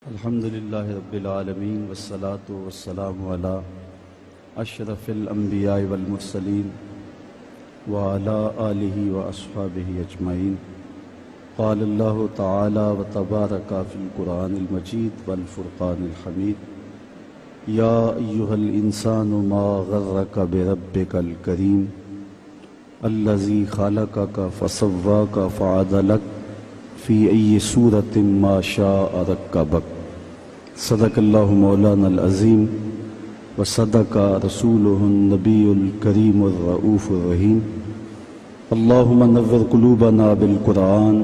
الحمدللہ رب العالمین والصلاة والسلام علی اشرف الانبیاء والمرسلین وعلی آلہ واصحابہ اجمعین. قال اللہ تعالی وتبارک فی القرآن المجید والفرقان الحمید. یا ایہا الانسان ما غرک بربک الکریم الذی خلقک فسواک فعدلک فی ای صورت ما شاء رکبک. صدق اللہ مولانا العظیم وصدق رسولہ النبی الکریم الرؤوف الرحیم. اللہم نور قلوبنا بالقرآن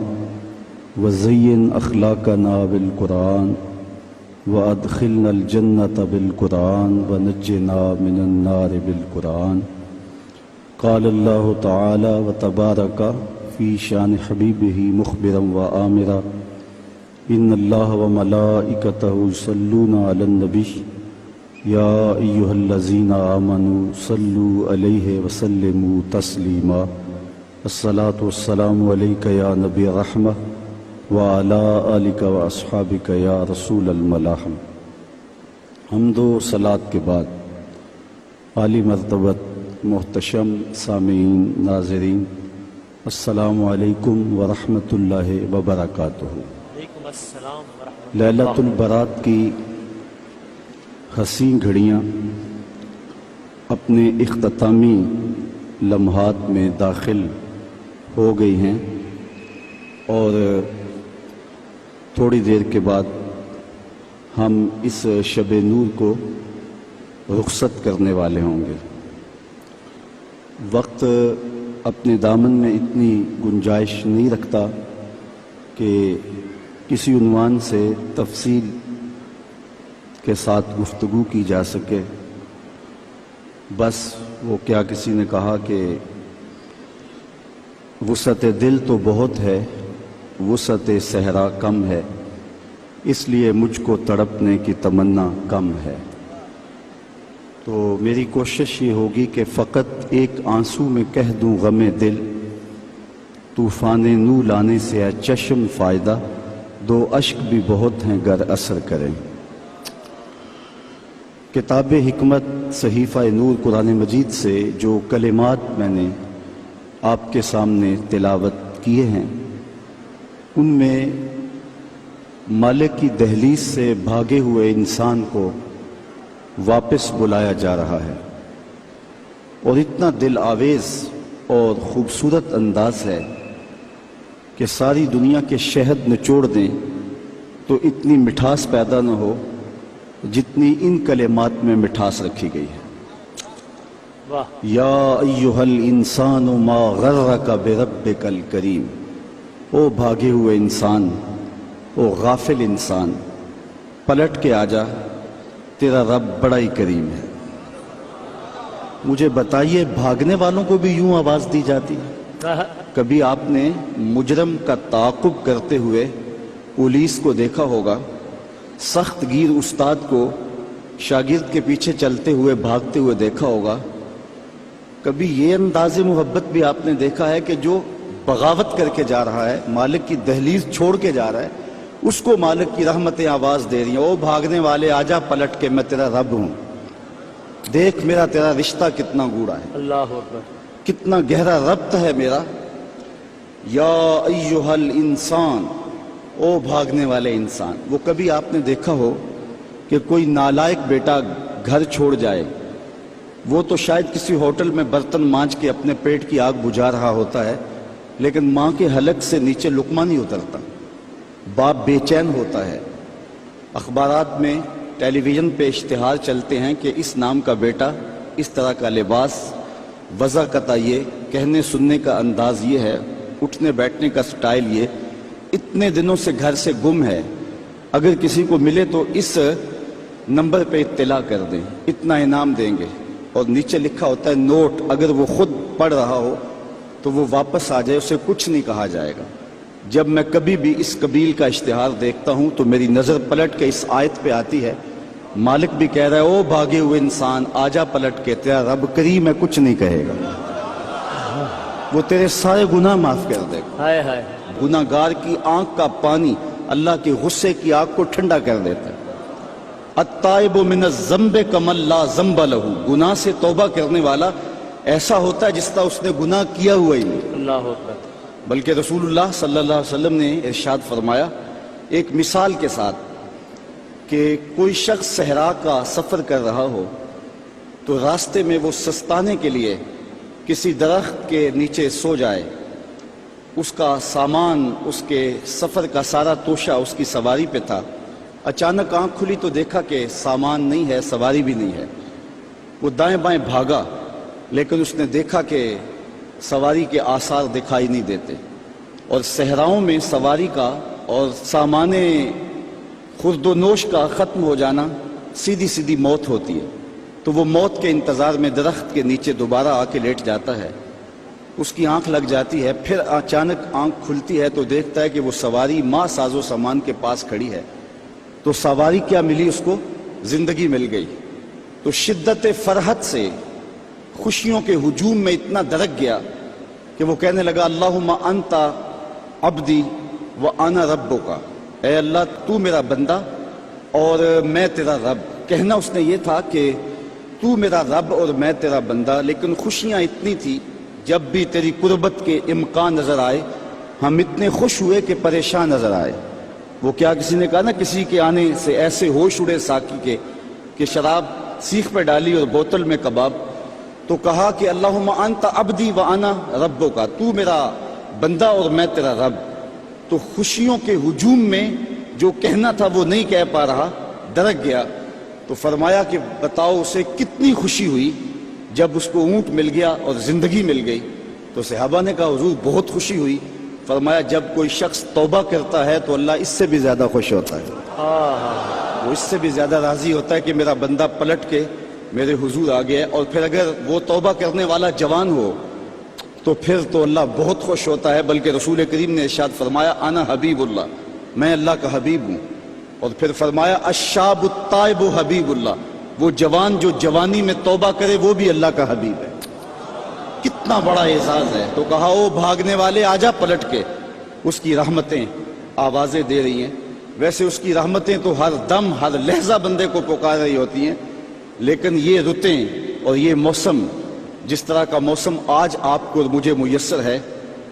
وزین اخلاقنا بالقرآن وادخلنا الجنۃ بالقرآن ونجنا من النار بالقرآن. قال اللہ تعالی وتبارک فی شان حبیبہ مخبرا وآمرا ان اللہ وملائکتہ یصلون علی النبی یا ایہا الذین آمنوا صلوا علیہ وسلموا تسلیما. الصلاۃ والسلام علیک یا نبی رحمہ وعلی آلک واصحابک یا رسول الملاحم. حمد و صلاۃ کے بعد عالی مرتبت محتشم سامعین ناظرین السلام علیکم ورحمۃ اللہ وبرکاتہ. لیلۃ البرات کی حسین گھڑیاں اپنے اختتامی لمحات میں داخل ہو گئی ہیں اور تھوڑی دیر کے بعد ہم اس شب نور کو رخصت کرنے والے ہوں گے. وقت اپنے دامن میں اتنی گنجائش نہیں رکھتا کہ کسی عنوان سے تفصیل کے ساتھ گفتگو کی جا سکے. بس وہ کیا کسی نے کہا کہ وسعت دل تو بہت ہے وسعت صحرا کم ہے اس لیے مجھ کو تڑپنے کی تمنا کم ہے. تو میری کوشش یہ ہوگی کہ فقط ایک آنسو میں کہہ دوں غم دل طوفان نو لانے سے ہے چشم فائدہ دو اشک بھی بہت ہیں گر اثر کریں. کتاب حکمت صحیفہ نور قرآن مجید سے جو کلمات میں نے آپ کے سامنے تلاوت کیے ہیں ان میں مالک کی دہلیز سے بھاگے ہوئے انسان کو واپس بلایا جا رہا ہے اور اتنا دل آویز اور خوبصورت انداز ہے کہ ساری دنیا کے شہد نچوڑ دیں تو اتنی مٹھاس پیدا نہ ہو جتنی ان کلمات میں مٹھاس رکھی گئی ہے. یا ایہا الانسان ما غرک بربک الکریم. او بھاگے ہوئے انسان او غافل انسان پلٹ کے آجا تیرا رب بڑا ہی کریم ہے. مجھے بتائیے بھاگنے والوں کو بھی یوں آواز دی جاتی ہے؟ کبھی آپ نے مجرم کا تعاقب کرتے ہوئے پولیس کو دیکھا ہوگا سخت گیر استاد کو شاگرد کے پیچھے چلتے ہوئے بھاگتے ہوئے دیکھا ہوگا. کبھی یہ انداز محبت بھی آپ نے دیکھا ہے کہ جو بغاوت کر کے جا رہا ہے مالک کی دہلیز چھوڑ کے جا رہا ہے اس کو مالک کی رحمتیں آواز دے رہی ہیں او بھاگنے والے آجا پلٹ کے میں تیرا رب ہوں دیکھ میرا تیرا رشتہ کتنا گوڑا ہے اللہ اکبر کتنا گہرا ربط ہے میرا. یا ایہا الانسان او بھاگنے والے انسان. وہ کبھی آپ نے دیکھا ہو کہ کوئی نالائق بیٹا گھر چھوڑ جائے وہ تو شاید کسی ہوٹل میں برتن مانج کے اپنے پیٹ کی آگ بجھا رہا ہوتا ہے لیکن ماں کے حلق سے نیچے لقمہ نہیں اترتا. باپ بے چین ہوتا ہے. اخبارات میں ٹیلی ویژن پہ اشتہار چلتے ہیں کہ اس نام کا بیٹا اس طرح کا لباس وضع قطع یہ کہنے سننے کا انداز یہ ہے اٹھنے بیٹھنے کا سٹائل یہ اتنے دنوں سے گھر سے گم ہے اگر کسی کو ملے تو اس نمبر پہ اطلاع کر دیں اتنا انعام دیں گے. اور نیچے لکھا ہوتا ہے نوٹ اگر وہ خود پڑھ رہا ہو تو وہ واپس آ جائے اسے کچھ نہیں کہا جائے گا. جب میں کبھی بھی اس قبیل کا اشتہار دیکھتا ہوں تو میری نظر پلٹ کے اس آیت پہ آتی ہے مالک بھی کہہ رہا ہے او بھاگے ہوئے انسان آجا پلٹ کے تیرا رب کریم ہے کچھ نہیں کہے گا. وہ تیرے سارے گناہ معاف کر دے گا. گناہگار کی آنکھ کا پانی اللہ کے غصے کی آگ کو ٹھنڈا کر دیتا ہے۔ التائب من الذنب کمن لا ذنب لہ، گناہ سے توبہ کرنے والا ایسا ہوتا ہے جس طرح اس نے گناہ کیا ہوا ہی نہیں۔ اللہ اکبر۔ بلکہ رسول اللہ صلی اللہ علیہ وسلم نے ارشاد فرمایا ایک مثال کے ساتھ کہ کوئی شخص صحرا کا سفر کر رہا ہو تو راستے میں وہ سستانے کے لیے کسی درخت کے نیچے سو جائے، اس کا سامان، اس کے سفر کا سارا توشہ اس کی سواری پہ تھا، اچانک آنکھ کھلی تو دیکھا کہ سامان نہیں ہے، سواری بھی نہیں ہے۔ وہ دائیں بائیں بھاگا لیکن اس نے دیکھا کہ سواری کے آثار دکھائی نہیں دیتے، اور صحراؤں میں سواری کا اور سامان خورد و نوش کا ختم ہو جانا سیدھی سیدھی موت ہوتی ہے۔ تو وہ موت کے انتظار میں درخت کے نیچے دوبارہ آ کے لیٹ جاتا ہے، اس کی آنکھ لگ جاتی ہے، پھر اچانک آنکھ کھلتی ہے تو دیکھتا ہے کہ وہ سواری ماں ساز و سامان کے پاس کھڑی ہے۔ تو سواری کیا ملی اس کو؟ زندگی مل گئی۔ تو شدت فرحت سے خوشیوں کے ہجوم میں اتنا درک گیا کہ وہ کہنے لگا اللہم انت عبدی و انا ربک، اے اللہ تو میرا بندہ اور میں تیرا رب۔ کہنا اس نے یہ تھا کہ تو میرا رب اور میں تیرا بندہ، لیکن خوشیاں اتنی تھی جب بھی تیری قربت کے امکان نظر آئے ہم اتنے خوش ہوئے کہ پریشان نظر آئے۔ وہ کیا کسی نے کہا نا کسی کے آنے سے ایسے ہوش اڑے ساقی کے کہ شراب سیخ پہ ڈالی اور بوتل میں کباب، تو کہا کہ اللہم انت عبدی و انا ربک، تو میرا بندہ اور میں تیرا رب۔ تو خوشیوں کے ہجوم میں جو کہنا تھا وہ نہیں کہہ پا رہا، درک گیا۔ تو فرمایا کہ بتاؤ اسے کتنی خوشی ہوئی جب اس کو اونٹ مل گیا اور زندگی مل گئی۔ تو صحابہ نے کہا حضور بہت خوشی ہوئی۔ فرمایا جب کوئی شخص توبہ کرتا ہے تو اللہ اس سے بھی زیادہ خوش ہوتا ہے، وہ اس سے بھی زیادہ راضی ہوتا ہے کہ میرا بندہ پلٹ کے میرے حضور آ گیا۔ اور پھر اگر وہ توبہ کرنے والا جوان ہو تو پھر تو اللہ بہت خوش ہوتا ہے۔ بلکہ رسول کریم نے ارشاد فرمایا انا حبیب اللہ، میں اللہ کا حبیب ہوں۔ اور پھر فرمایا الشاب التائب حبیب اللہ، وہ جوان جو جوانی میں توبہ کرے وہ بھی اللہ کا حبیب ہے۔ کتنا بڑا اعزاز ہے۔ تو کہا او بھاگنے والے آجا پلٹ کے، اس کی رحمتیں آوازیں دے رہی ہیں۔ ویسے اس کی رحمتیں تو ہر دم ہر لحظہ بندے کو پکار رہی ہوتی ہیں، لیکن یہ رتیں اور یہ موسم، جس طرح کا موسم آج آپ کو مجھے میسر ہے،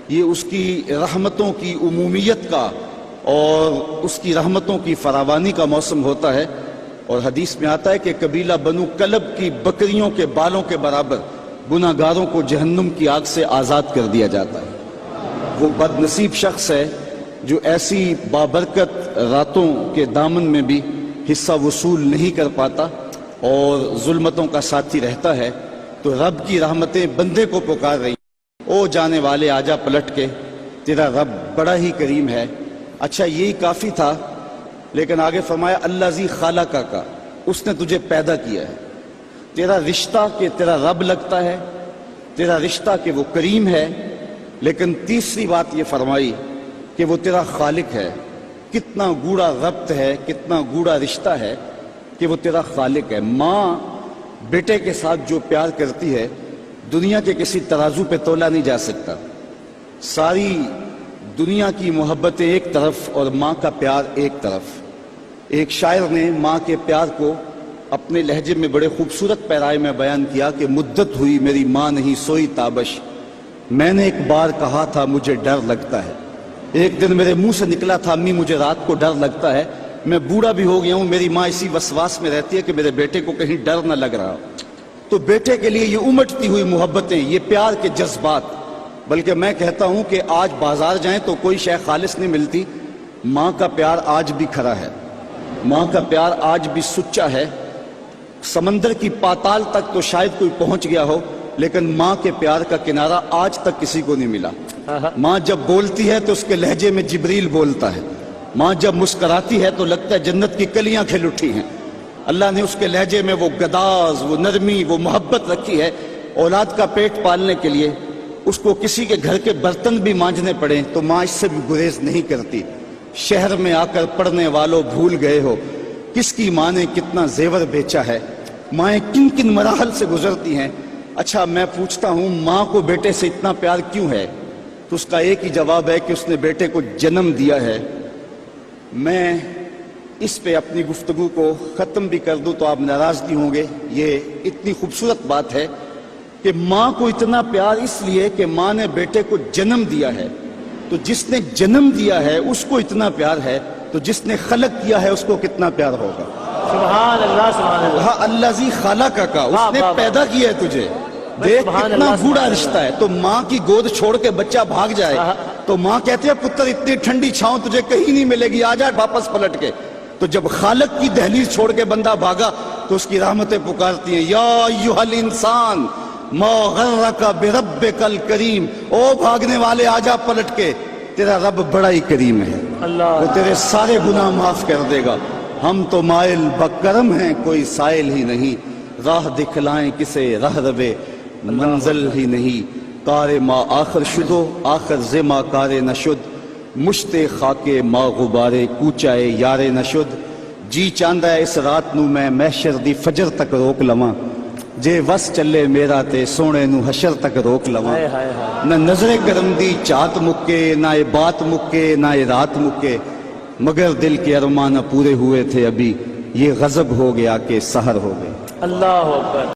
یہ اس کی رحمتوں کی عمومیت کا اور اس کی رحمتوں کی فراوانی کا موسم ہوتا ہے۔ اور حدیث میں آتا ہے کہ قبیلہ بنو کلب کی بکریوں کے بالوں کے برابر گناہ گاروں کو جہنم کی آگ سے آزاد کر دیا جاتا ہے۔ وہ بد نصیب شخص ہے جو ایسی بابرکت راتوں کے دامن میں بھی حصہ وصول نہیں کر پاتا اور ظلمتوں کا ساتھی رہتا ہے۔ تو رب کی رحمتیں بندے کو پکار رہی ہیں، او جانے والے آجا پلٹ کے، تیرا رب بڑا ہی کریم ہے۔ اچھا یہی کافی تھا، لیکن آگے فرمایا الذی خلقک کا، اس نے تجھے پیدا کیا ہے۔ تیرا رشتہ کہ تیرا رب لگتا ہے، تیرا رشتہ کہ وہ کریم ہے، لیکن تیسری بات یہ فرمائی کہ وہ تیرا خالق ہے۔ کتنا گوڑا ربط ہے، کتنا گوڑا رشتہ ہے کہ وہ تیرا خالق ہے۔ ماں بیٹے کے ساتھ جو پیار کرتی ہے دنیا کے کسی ترازو پہ تولا نہیں جا سکتا۔ ساری دنیا کی محبتیں ایک طرف اور ماں کا پیار ایک طرف۔ ایک شاعر نے ماں کے پیار کو اپنے لہجے میں بڑے خوبصورت پیرائے میں بیان کیا کہ مدت ہوئی میری ماں نہیں سوئی تابش، میں نے ایک بار کہا تھا مجھے ڈر لگتا ہے۔ ایک دن میرے منہ سے نکلا تھا امی مجھے رات کو ڈر لگتا ہے۔ میں بوڑھا بھی ہو گیا ہوں، میری ماں اسی وسواس میں رہتی ہے کہ میرے بیٹے کو کہیں ڈر نہ لگ رہا۔ تو بیٹے کے لیے یہ امٹتی ہوئی محبتیں، یہ پیار کے جذبات، بلکہ میں کہتا ہوں کہ آج بازار جائیں تو کوئی شے خالص نہیں ملتی، ماں کا پیار آج بھی کھڑا ہے، ماں کا پیار آج بھی سچا ہے۔ سمندر کی پاتال تک تو شاید کوئی پہنچ گیا ہو، لیکن ماں کے پیار کا کنارہ آج تک کسی کو نہیں ملا۔ ماں جب بولتی ہے تو اس کے لہجے میں جبریل بولتا ہے، ماں جب مسکراتی ہے تو لگتا ہے جنت کی کلیاں کھل اٹھی ہیں۔ اللہ نے اس کے لہجے میں وہ گداز، وہ نرمی، وہ محبت رکھی ہے۔ اولاد کا پیٹ پالنے کے لیے اس کو کسی کے گھر کے برتن بھی مانجنے پڑیں تو ماں اس سے بھی گریز نہیں کرتی۔ شہر میں آ کر پڑھنے والوں بھول گئے ہو کس کی ماں نے کتنا زیور بیچا ہے، مائیں کن کن مراحل سے گزرتی ہیں۔ اچھا میں پوچھتا ہوں ماں کو بیٹے سے اتنا پیار کیوں ہے؟ تو اس کا ایک ہی جواب ہے کہ اس نے بیٹے کو جنم دیا ہے، میں اس پہ اپنی گفتگو کو ختم بھی کر دوں تو آپ ناراض نہیں ہوں گے. یہ اتنی خوبصورت بات ہے کہ ماں کو اتنا پیار اس لیے کہ ماں نے بیٹے کو جنم دیا ہے. تو جس نے جنم دیا ہے اس کو اتنا پیار ہے تو جس نے خلق کیا ہے اس کو کتنا پیار ہوگا. سبحان اللہ سبحان اللہ. ہاں اللہ زی خالق کا اس نے پیدا کیا ہے تجھے. دیکھ کتنا گوڑا رشتہ ہے. تو ماں کی گود چھوڑ کے بچہ بھاگ جائے تو ماں کہتی ہے پتر اتنی ٹھنڈی چھاؤں تجھے کہیں نہیں ملے گی, آ جا واپس پلٹ کے. تو جب خالق کی دہلیز چھوڑ کے بندہ بھاگا تو اس کی رحمتیں پکارتی ہیں, یا ایھا الانسان ما غرک بربک الکریم, او بھاگنے والے آ جا پلٹ کے, تیرا رب بڑا ہی کریم ہے, وہ تیرے سارے گناہ معاف کر دے گا. ہم تو مائل بکرم ہیں کوئی سائل ہی نہیں, راہ دکھلائیں کسے راہ روے منزل ہی نہیں. کار ما آخر شدو آخر زما کار نشد, مشت خاک ما غبارے کوچائے یارے نشد. جی چاندہ ہے اس رات نو میں محشر دی فجر تک روک لواں, جے وس چلے میرا تے سونے نو حشر تک روک لواں. نہ نظر کرم دی چات مکے, نہ یہ بات مکے, نہ یہ رات مکے, مگر دل کے ارمان پورے ہوئے تھے ابھی, یہ غضب ہو گیا کہ سحر ہو گئے. اللہ اکبر.